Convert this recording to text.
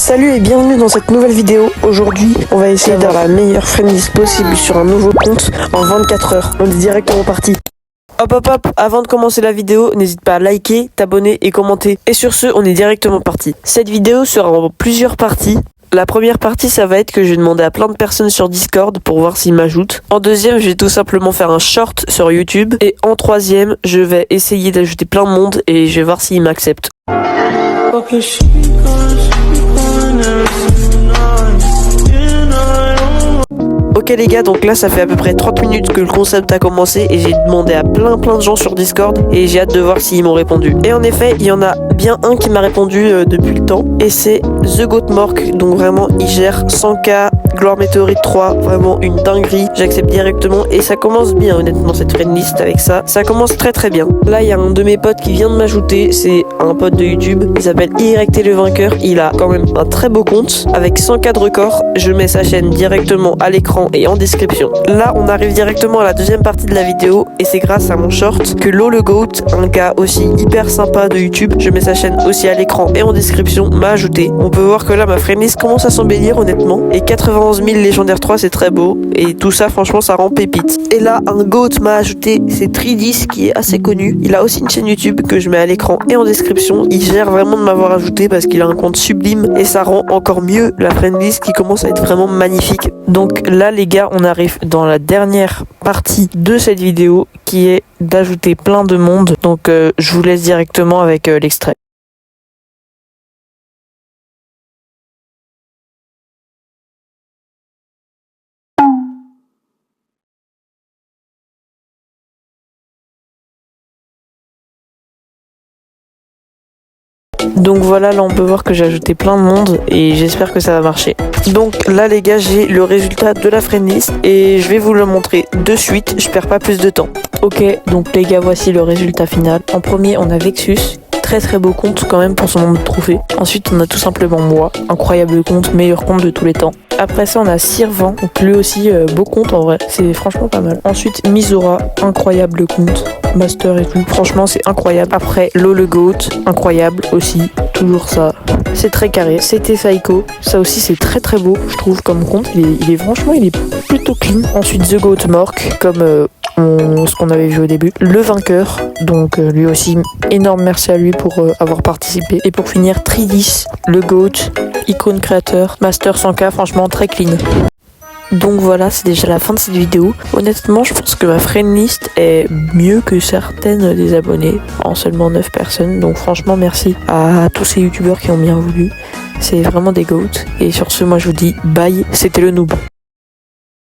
Salut et bienvenue dans cette nouvelle vidéo. Aujourd'hui, on va essayer d'avoir la meilleure friendlist possible sur un nouveau compte en 24 heures. On est directement parti. Hop, avant de commencer la vidéo, n'hésite pas à liker, t'abonner et commenter. Et sur ce, on est directement parti. Cette vidéo sera en plusieurs parties. La première partie, ça va être que je vais demander à plein de personnes sur Discord pour voir s'ils m'ajoutent. En deuxième, je vais tout simplement faire un short sur YouTube. Et en troisième, je vais essayer d'ajouter plein de monde et je vais voir s'ils m'acceptent. Ok les gars, donc là ça fait à peu près 30 minutes que le concept a commencé et j'ai demandé à plein de gens sur Discord et j'ai hâte de voir s'ils m'ont répondu. Et en effet, il y en a bien un qui m'a répondu depuis le temps et c'est The Goat Mork, donc vraiment il gère 100k, Gloire Météorite 3, vraiment une dinguerie, j'accepte directement et ça commence bien honnêtement cette friendlist avec ça, ça commence très bien. Là il y a un de mes potes qui vient de m'ajouter, c'est un pote de YouTube, il s'appelle YT le vainqueur, il a quand même un très beau compte avec 100k de record, je mets sa chaîne directement à l'écran et en description. Là on arrive directement à la deuxième partie de la vidéo et c'est grâce à mon short que Lo le Goat, un gars aussi hyper sympa de YouTube, je mets sa chaîne aussi à l'écran et en description, m'a ajouté. On peut voir que là ma friendlist commence à s'embellir honnêtement et 91 000 légendaires 3 c'est très beau et tout ça franchement ça rend pépite. Et là un Goat m'a ajouté, c'est Tridis qui est assez connu, il a aussi une chaîne YouTube que je mets à l'écran et en description, il gère vraiment de m'avoir ajouté parce qu'il a un compte sublime et ça rend encore mieux la friendlist qui commence à être vraiment magnifique. Donc là les gars, on arrive dans la dernière partie de cette vidéo qui est d'ajouter plein de monde. Donc je vous laisse directement avec l'extrait. Donc voilà, là on peut voir que j'ai ajouté plein de monde et j'espère que ça va marcher. Donc là les gars, j'ai le résultat de la friendlist et je vais vous le montrer de suite, je perds pas plus de temps. Ok, donc les gars, voici le résultat final. En premier on a Vexus, très beau compte quand même pour son nombre de trophées. Ensuite on a tout simplement moi, incroyable compte, meilleur compte de tous les temps. Après ça on a Sirvan, donc lui aussi beau compte en vrai, c'est franchement pas mal. Ensuite Mizora, incroyable compte, master et tout, franchement c'est incroyable. Après Lo le Goat, incroyable aussi, toujours ça, c'est très carré. C'était Psycho, ça aussi c'est très beau je trouve comme compte, il est franchement il est plutôt clean. Ensuite The Goat Mork, comme ce qu'on avait vu au début. Le vainqueur, donc lui aussi énorme merci à lui pour avoir participé. Et pour finir Tridis, le Goat, icône créateur, master 100k, franchement très clean. Donc voilà, c'est déjà la fin de cette vidéo. Honnêtement, je pense que ma friendlist est mieux que certaines des abonnés, en seulement 9 personnes. Donc franchement, merci à tous ces youtubeurs qui ont bien voulu. C'est vraiment des goats. Et sur ce, moi je vous dis bye, c'était le noob.